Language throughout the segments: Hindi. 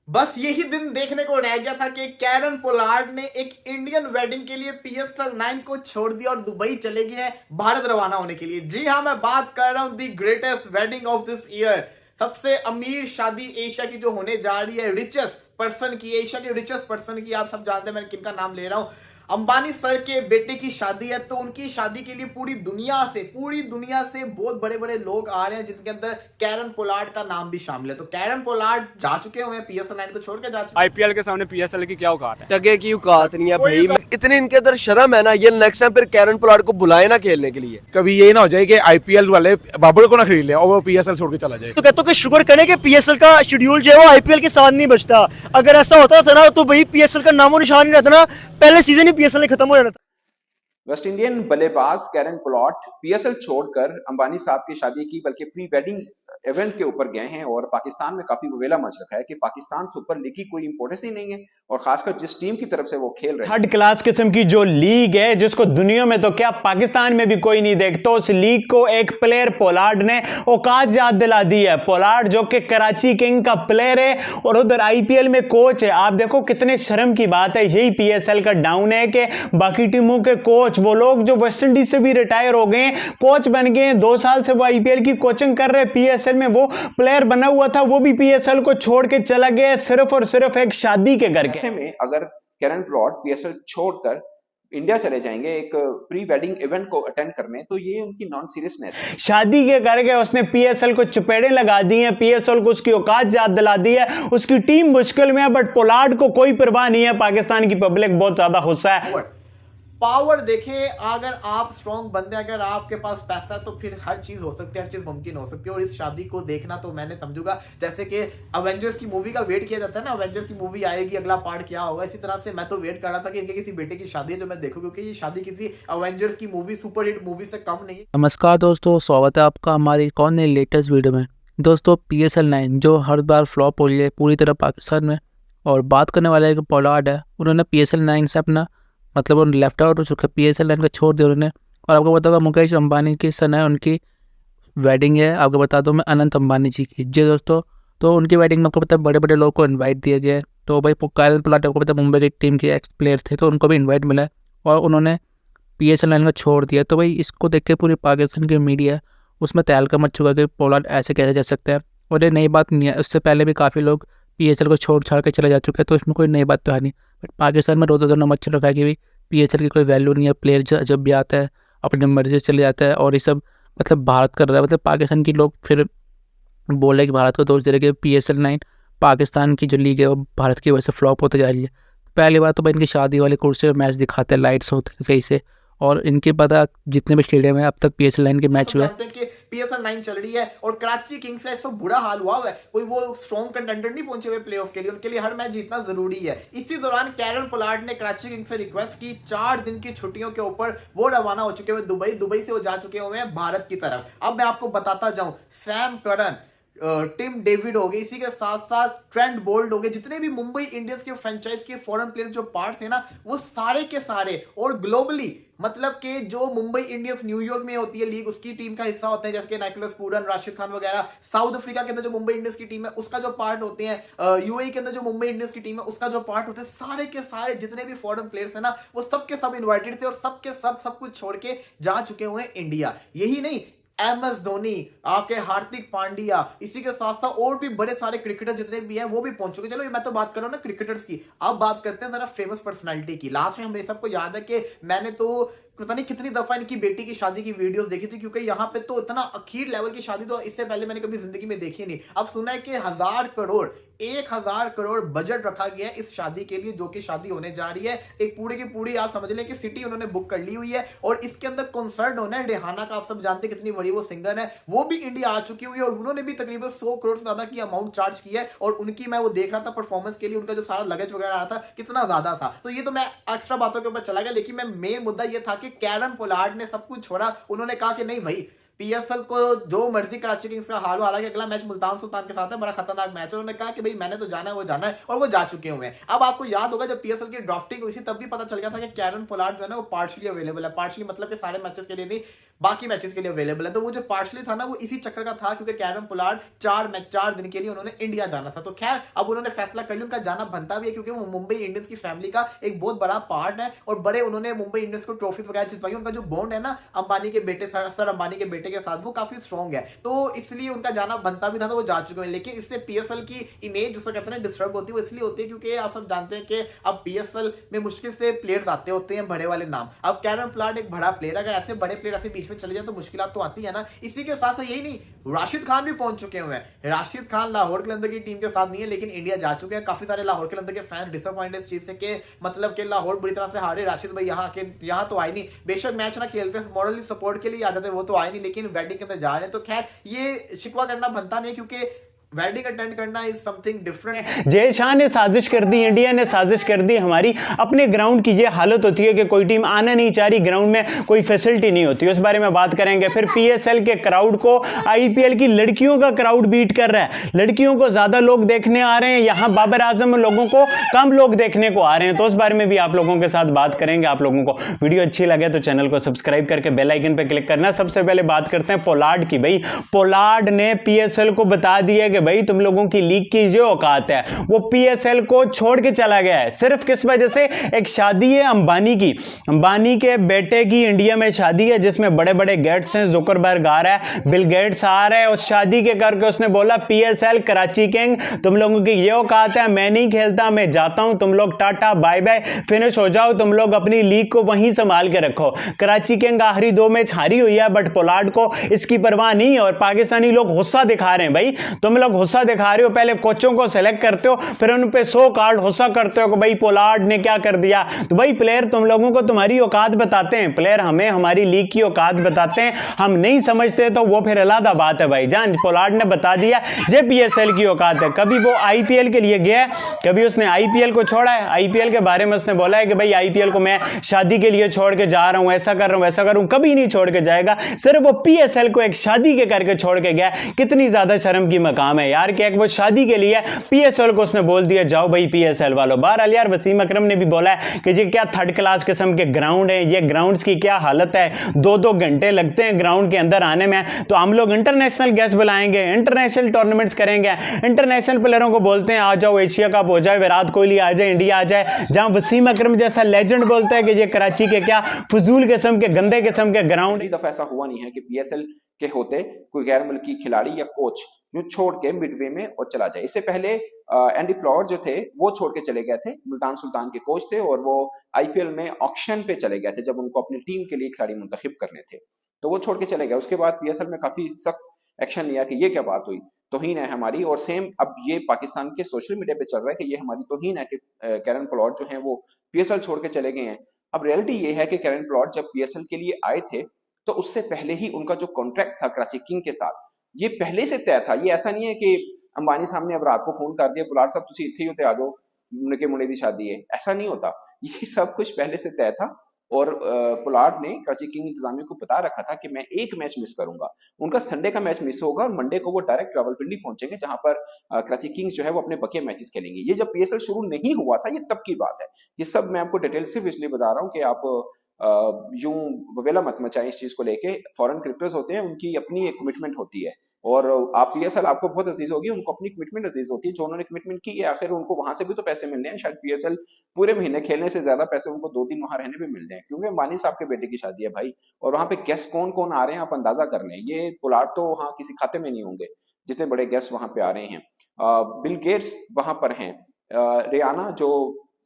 बस यही दिन देखने को रह गया था कि कैरन पोलार्ड ने एक इंडियन वेडिंग के लिए PSL 9 को छोड़ दिया और दुबई चले गए हैं भारत रवाना होने के लिए। जी हाँ, मैं बात कर रहा हूं the greatest wedding of this year. सबसे अमीर शादी एशिया की जो होने जा रही है, रिचेस्ट पर्सन की, एशिया के रिचेस्ट पर्सन की। आप सब जानते हैं मैं किनका नाम ले रहा हूं। अंबानी सर के बेटे की शादी है, तो उनकी शादी के लिए पूरी दुनिया से बहुत बड़े बड़े लोग आ रहे हैं, जिसके अंदर कैरन पोलार्ड का नाम भी शामिल है। तो कैरन पोलार्ड जा चुके हुए हैं, PSL 9 को छोड़ के जा चुके हैं। आईपीएल के सामने पीएसएल की क्या औकात है? टके की औकात नहीं है भाई। इतने इनके अंदर शर्म है ना, ये नेक्स्ट टाइम फिर कैरन पोलार्ड को बुलाए ना खेलने के लिए। कभी ये ना हो जाए कि आईपीएल वाले बाबर को ना खरीद ले और वो पीएसएल छोड़ के चला जाए। तो कहते हो कि शुक्र करें कि पीएसएल का शेड्यूल जो है वो आईपीएल के साथ नहीं बचता। अगर ऐसा होता था ना तो भाई पीएसएल का नामो निशान नहीं रहता ना, पहले सीजन ही पीएसएल में खत्म हो जाता। वेस्ट इंडियन बल्लेबाज कैरन पोलार्ड पीएसएल छोड़कर अंबानी साहब की शादी की बल्कि प्री वेडिंग इवेंट के ऊपर गए हैं और पाकिस्तान में काफी ववेला मच रखा है कि पाकिस्तान सुपर लीग की कोई इंपॉर्टेंस ही नहीं है और खासकर जिस टीम की तरफ से वो खेल रहे हैं। थर्ड क्लास किस्म की जो लीग है, जिसको दुनिया में तो क्या पाकिस्तान में भी कोई नहीं देखता, उस लीग को एक प्लेयर पोलार्ड ने औकात याद दिला दी है। पोलार्ड जो कि कराची किंग का प्लेयर है और उधर आईपीएल में कोच है। आप देखो कितने शर्म की बात है। यही पीएसएल का डाउन है कि बाकी टीमों के कोच, वो लोग जो वेस्ट इंडीज से भी रिटायर हो गए, कोच बन गए, 2 साल से वो आईपीएल की कोचिंग कर रहे। पीएसएल में वो प्लेयर बना हुआ था, वो भी पीएसएल को छोड़ के चला गया सिर्फ और सिर्फ एक शादी के करके। ऐसे में अगर कैरन पोलार्ड पीएसएल छोड़कर इंडिया चले जाएंगे एक प्री वेडिंग इवेंट को अटेंड करने, तो ये उनकी नॉन सीरियसनेस है। शादी के करके उसने पीएसएल को चपेड़े लगा दी हैं, पीएसएल को उसकी औकात याद दिला दी है। उसकी टीम मुश्किल में है, बट पोलार्ड को कोई परवाह नहीं है। पाकिस्तान की पब्लिक बहुत ज्यादा गुस्सा है। पावर देखें, अगर आप स्ट्रॉन्ग बंदे, अगर आपके पास पैसा है तो फिर हर चीज हो सकती है, हर चीज मुमकिन हो सकती है। और इस शादी को देखना तो मैंने समझूंगा जैसे कि अवेंजर्स की मूवी का वेट किया जाता है ना, अवेंजर्स की मूवी आएगी, अगला पार्ट क्या होगा, इसी तरह से मैं तो वेट कर रहा था कि इनके किसी बेटे की शादी है जो मैं देखूं, क्योंकि ये शादी किसी अवेंजर्स की मूवी, सुपरहिट मूवी से कम नहीं है। नमस्कार दोस्तों, स्वागत है आपका हमारी एक और नई लेटेस्ट वीडियो में। दोस्तों PSL 9 जो हर बार फ्लॉप हो रही है पूरी तरह पाकिस्तान में, और बात करने वाला एक पोलार्ड है। उन्होंने PSL 9 से अपना मतलब उन्होंने लेफ्ट आउट हो चुका, PSL 9 को छोड़ दिया उन्होंने। और आपको बता दूँ मुकेश अंबानी की सन है, उनकी वेडिंग है। आपको बता दूँ मैं अनंत अंबानी जी की। जी दोस्तों, तो उनकी वेडिंग में आपको पता है बड़े बड़े लोगों को इन्वाइट दिया गया है। तो भाई कैरन पोलार्ड आपको पता है मुंबई की टीम के एक्स प्लेयर थे, तो उनको भी इन्वाइट मिला है और उन्होंने PSL 9 को छोड़ दिया। तो भाई इसको देख के पूरी पाकिस्तान की मीडिया उसमें तहलका मच चुका कि पोलार्ड ऐसे कैसे जा सकते हैं। और ये नई बात नहीं है, उससे पहले भी काफ़ी लोग PSL को छोड़ छाड़ के चले जा चुके हैं, तो इसमें कोई नई बात तो है नहीं। बट पाकिस्तान में रोज़ मच रखा है कि भाई PSL की कोई वैल्यू नहीं है। प्लेयर जब भी आता है अपनी मर्जी से चले जाता है, और ये सब मतलब भारत कर रहा है। मतलब पाकिस्तान की लोग फिर बोल रहे कि भारत को दोष दे रहे कि PSL 9 पाकिस्तान की जो लीग है वो भारत की वजह से फ्लॉप होते जा रही है। पहली बात तो भाई इनकी शादी वाली कुर्सी में मैच दिखाते हैं, लाइट्स होते हैं सही से, और इनके पता जितने भी स्टेडियम है अब तक PSL 9 के मैच हुए हैं। PSL 9 चल रही है और कराची किंग्स का ऐसा बुरा हाल हुआ है, कोई वो स्ट्रॉन्ग कंटेंडर नहीं पहुंचे हुए प्लेऑफ के लिए, उनके लिए हर मैच जीतना जरूरी है। इसी दौरान कैरन पोलार्ड ने कराची किंग्स से रिक्वेस्ट की, 4 दिन की छुट्टियों के ऊपर वो रवाना हो चुके हुए दुबई से वो जा चुके हुए हैं भारत की तरफ। अब मैं आपको बताता जाऊं, सैम करन, टिम डेविड हो गए, इसी के साथ साथ ट्रेंट बोल्ट हो गए, जितने भी मुंबई इंडियंस के फ्रेंचाइज के फॉरेन प्लेयर्स जो पार्ट्स हैं ना, वो सारे के सारे और ग्लोबली मतलब कि जो मुंबई इंडियंस न्यूयॉर्क में होती है लीग, उसकी टीम का हिस्सा होते हैं, जैसे कि निकोलस पूरन, राशिद खान वगैरह। साउथ अफ्रीका के अंदर जो मुंबई इंडियंस की टीम है उसका जो पार्ट होते हैं, यूएई के अंदर जो मुंबई इंडियंस की टीम है उसका जो पार्ट होते हैं, सारे के सारे जितने भी फॉरेन प्लेयर्स हैं ना, वो सब के सब इन्वाइटेड थे और सब के सब कुछ छोड़ के जा चुके हुए हैं इंडिया। यही नहीं, MS धोनी, आपके हार्दिक पांड्या, इसी के साथ साथ और भी बड़े सारे क्रिकेटर जितने भी हैं वो भी पहुंच चुके। चलो ये मैं तो बात कर रहा हूं ना क्रिकेटर्स की, अब बात करते हैं जरा फेमस पर्सनालिटी की। लास्ट में हमें सबको याद है कि मैंने तो पता नहीं कितनी दफा इनकी बेटी की शादी की वीडियोस देखी थी, क्योंकि यहाँ पे तो इतना अखीर लेवल की शादी तो इससे पहले मैंने कभी जिंदगी में देखी नहीं। अब सुना है कि 1000 करोड़ बजट रखा गया है इस शादी के लिए, जो कि शादी होने जा रही है। एक पूरी की पूरी आप समझ लें कि सिटी उन्होंने बुक कर ली हुई है और इसके अंदर कॉन्सर्ट होना है रिहाना का। आप सब जानते हैं कितनी बड़ी वो सिंगर है, वो भी इंडिया आ चुकी हुई है और उन्होंने भी तकरीबन 100 करोड़ से ज्यादा की अमाउंट चार्ज की है। और उनकी मैं वो देख रहा था परफॉर्मेंस के लिए, उनका जो सारा लगेज वगैरह आया था कितना ज्यादा था। तो ये तो मैं एक्स्ट्रा बातों के ऊपर चला गया, लेकिन मैं मेन मुद्दा ये था कि कैरन पोलार्ड ने सब कुछ छोड़ा। उन्होंने कहा कि नहीं भाई, PSL को जो मर्जी कराची किंग्स का हाल हो, हालांकि अगला मैच मुल्तान सुल्तान के साथ है, बड़ा खतरनाक मैच है। उन्होंने कहा कि भाई मैंने तो जाना है, वो जाना है, और वो जा चुके हुए हैं। अब आपको याद होगा जब PSL की ड्राफ्टिंग हुई थी तब भी पता चल गया था कि कैरन पोलार्ड जो है ना वो पार्शियली अवेलेबल है। पार्शियली मतलब कि सारे मैचेस के लिए नहीं, बाकी मैचेस के लिए अवेलेबल है। तो वो जो पार्शली था ना वो इसी चक्कर का था, क्योंकि कैरन पोलार्ड 4 दिन के लिए उन्होंने इंडिया जाना था। तो खैर अब उन्होंने फैसला कर लिया, उनका जाना बनता भी है, क्योंकि वो मुंबई इंडियंस की फैमिली का एक बहुत बड़ा पार्ट है और बड़े उन्होंने मुंबई इंडियंस को ट्रॉफीज वगैरह जितवाई। उनका जो बॉन्ड है ना अंबानी के बेटे सर अंबानी के बेटे के साथ वो काफी स्ट्रॉन्ग है, तो इसलिए उनका जाना बनता भी था, तो वो जा चुके हैं। लेकिन इससे पीएसएल की इमेज जिसको कहते हैं डिस्टर्ब होती है, वो इसलिए होती है क्योंकि आप सब जानते हैं कि अब पीएसएल में मुश्किल से प्लेयर्स आते होते हैं बड़े वाले नाम। अब कैरन पोलार्ड एक बड़ा प्लेयर, अगर ऐसे बड़े प्लेयर ऐसे बीच में चले जाए तो मुश्किल तो आती है ना। इसी के साथ यही नहीं, राशिद खान भी पहुंच चुके हुए हैं। राशिद खान लाहौर कलंदर की टीम के साथ नहीं है लेकिन इंडिया जा चुके हैं। काफी सारे लाहौर कलंदर के फैंस डिसअपॉइंट है इस चीज से कि मतलब कि लाहौर बुरी तरह से हारे, राशिद भाई यहाँ तो आए नहीं। बेशक मैच ना खेलते, मॉरली सपोर्ट के लिए आ जाते, वो तो आए नहीं, लेकिन वेडिंग के अंदर जा रहे हैं। तो खैर ये शिकवा करना बनता नहीं, क्योंकि वेडिंग अटेंड करना is something different. Jay Shah ने साजिश कर दी, इंडिया ने साजिश कर दी हमारी। अपने ग्राउंड की ये हालत होती है कि कोई टीम आना नहीं चाह रही, ग्राउंड में कोई फैसिलिटी नहीं होती, उस बारे में बात करेंगे। फिर पीएसएल के क्राउड को आईपीएल की लड़कियों का क्राउड बीट कर रहा है, लड़कियों को ज्यादा लोग देखने आ रहे हैं, यहां बाबर आजम लोगों को कम लोग देखने को आ रहे हैं, तो उस बारे में भी आप लोगों के साथ बात करेंगे। आप लोगों को वीडियो अच्छी लगे तो चैनल को सब्सक्राइब करके बेल आइकन पर क्लिक करना। सबसे पहले बात करते हैं पोलार्ड की। भाई पोलार्ड ने पीएसएल को बता दिया कि भाई तुम लोगों की लीग की जो औकात है, वो पीएसएल को छोड़ के चला गया है। सिर्फ किस वजह से? एक शादी है अंबानी की, अंबानी के बेटे की इंडिया में शादी है जिसमें बड़े बड़े गेट्स हैं, जुकरबर्ग आ रहा है, बिल गेट्स आ रहा है। उस शादी के करके उसने बोला पीएसएल कराची किंग तुम लोगों की ये औकात है, मैं नहीं खेलता, मैं जाता हूं, तुम लोग टाटा बाय बाय फिनिश हो जाओ, तुम लोग अपनी लीग को वहीं संभाल के रखो। कराची किंग आखिरी 2 मैच हारी हुई है, बट पोलार्ड को इसकी परवाह नहीं है और पाकिस्तानी लोग गुस्सा दिखा रहे हैं। भाई तुम लोग गुस्सा दिखा रहे हो, पहले कोचों को सेलेक्ट करते हो, फिर उन पे 100 कार्ड गुस्सा करते हो कि भाई पोलार्ड ने क्या कर दिया। तो भाई प्लेयर तुम लोगों को तुम्हारी औकात बताते हैं, प्लेयर हमें हमारी लीग की औकात बताते हैं, हम नहीं समझते तो वो फिर अलग बात है। भाई जान पोलार्ड ने बता दिया ये पीएसएल की औकात है। कभी वो आईपीएल के लिए गया है, कभी उसने आईपीएल को छोड़ा है? आईपीएल के बारे में उसने बोला है कि भाई आईपीएल को मैं शादी के लिए छोड़ के जा रहा हूं, ऐसा कर रहा हूं, वैसा कर रहा हूं, कभी नहीं छोड़ के जाएगा। सिर्फ वो पीएसएल को एक शादी के करके छोड़ के गया। कितनी ज्यादा शर्म की मकाम है यार कि एक वो शादी के लिए पीएसएल को उसने बोल दिया जाओ भाई पीएसएल वालों। बहरहाल यार वसीम अकरम ने भी बोला है कि ये क्या थर्ड क्लास किस्म के ग्राउंड है, ये ग्राउंड्स की क्या हालत है, 2-2 घंटे लगते हैं ग्राउंड के अंदर आने में, तो हम लोग इंटरनेशनल गेस्ट बुलाएंगे, इंटरनेशनल टूर्नामेंट्स करेंगे, इंटरनेशनल प्लेयरों को बोलते हैं आ जाओ, एशिया कप हो जाए, विराट कोहली आ जाए, इंडिया आ जाए, जहां वसीम अकरम जैसा लेजेंड बोलता है कि ये कराची के क्या फजूल किस्म के गंदे किस्म के ग्राउंड। दफा ऐसा हुआ नहीं है कि पीएसएल के होते कोई गैर मुल्की खिलाड़ी या कोच यूं छोड़ के मिडवे में और चला जाए। इससे पहले एंडी फ्लावर जो थे वो छोड़ के चले गए थे, मुल्तान सुल्तान के कोच थे, और वो आईपीएल में ऑक्शन पे चले गए थे जब उनको अपनी टीम के लिए खिलाड़ी मुंतखब करने थे, तो वो छोड़ के चले गए। उसके बाद पीएसएल में काफी सख्त एक्शन लिया कि ये क्या बात हुई, तौहीन है हमारी। और सेम अब ये पाकिस्तान के सोशल मीडिया पे चल रहा है कि ये हमारी तौहीन है कि कैरन पोलार्ड जो है वो पीएसएल छोड़ के चले गए हैं। अब रियलिटी ये है कि कैरन पोलार्ड जब पीएसएल के लिए आए थे तो उससे पहले ही उनका जो कॉन्ट्रैक्ट था कराची किंग के साथ ये पहले से तय था। ये ऐसा नहीं है कि अंबानी साहब ने अब रात को फोन कर दिया पोलार्ड साहब तुसी इत्थे ही होते आ जाओ मुंडे मुंडे दी शादी है, ऐसा नहीं होता। ये सब कुछ पहले से तय था और पोलार्ड ने कराची किंग इंतजामिया को बता रखा था कि मैं एक मैच मिस करूंगा, उनका संडे का मैच मिस होगा और मंडे को वो डायरेक्ट रावलपिंडी पहुंचेंगे जहां पर कराची किंग्स जो है वो अपने बकिया मैचेस खेलेंगे। ये जब पीएसएल शुरू नहीं हुआ था ये तब की बात है। ये सब मैं आपको डिटेल सिर्फ इसलिए बता रहा हूँ कि आप यूं ववेला मत मचाएं इस चीज को लेके। फॉरेन क्रिकेटर्स होते हैं उनकी अपनी एक कमिटमेंट होती है और आप पीएसएल आपको बहुत अजीज होगी, उनको अपनी कमिटमेंट अजीज होती है। जो उन्होंने कमिटमेंट की है आखिर उनको वहां से भी तो पैसे मिलने हैं, शायद पीएसएल पूरे महीने खेलने से ज्यादा पैसे उनको 2 दिन वहां रहने भी मिल जाए, क्योंकि अंबानी साहब के बेटे की शादी है भाई। और वहां पे गेस्ट कौन कौन आ रहे हैं आप अंदाजा कर लें, ये पोलार्ड तो वहां किसी खाते में नहीं होंगे जितने बड़े गेस्ट वहां पे आ रहे हैं। बिल गेट्स वहां पर हैं, रियाना जो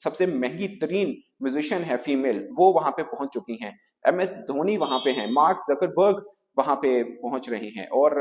सबसे महंगी तरीन म्यूजिशियन है फीमेल वो वहां पे पहुंच चुकी हैं, एमएस धोनी वहां पे हैं, मार्क जकरबर्ग वहां पे पहुंच रहे हैं और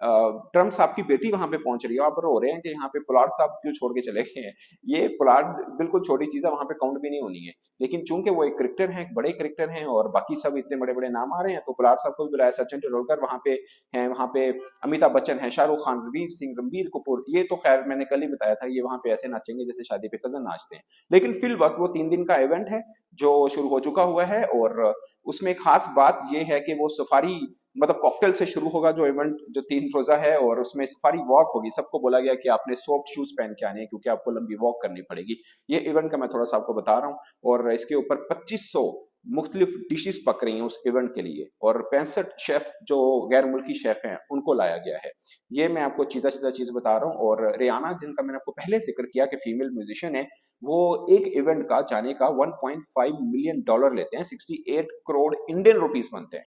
ट्रम्प साहब की बेटी वहां पे पहुंच रही है। आप रो रहे हैं कि यहाँ पे पोलार्ड साहब क्यों छोड़ के चले गए हैं, ये पोलार्ड बिल्कुल छोटी चीज है, वहां पे काउंट भी नहीं होनी है। लेकिन चूंकि वो एक क्रिकेटर हैं, बड़े क्रिकेटर हैं और बाकी सब इतने बड़े बड़े नाम आ रहे हैं तो पोलार्ड साहब को भी बुलाया। सचिन तेंदुलकर वहां पे हैं, वहां पे अमिताभ बच्चन है, शाहरुख खान, रणवीर सिंह, रणबीर कपूर, ये तो खैर मैंने कल ही बताया था ये वहां पे ऐसे नाचेंगे जैसे शादी पे कजन नाचते हैं। लेकिन फिल वक्त वो 3 दिन का इवेंट है जो शुरू हो चुका हुआ है और उसमें खास बात ये है कि वो सफारी मतलब कॉकटेल से शुरू होगा जो इवेंट जो 3 रोजा है और उसमें सफारी वॉक होगी। सबको बोला गया कि आपने सॉफ्ट शूज पहन के आने हैं क्योंकि आपको लंबी वॉक करनी पड़ेगी। ये इवेंट का मैं थोड़ा सा आपको बता रहा हूँ और इसके ऊपर 2500 मुख्तलिफ डिशेस पक रही हैं उस इवेंट के लिए, और 65 शेफ जो गैर मुल्की शेफ हैं उनको लाया गया है। ये मैं आपको सीधा सीधा चीज बता रहा हूँ। और रियाना, जिनका मैंने आपको पहले जिक्र किया कि फीमेल म्यूजिशियन है, वो एक इवेंट का जाने का $1.5 मिलियन लेते हैं, 68 करोड़ इंडियन रुपीस बनते हैं।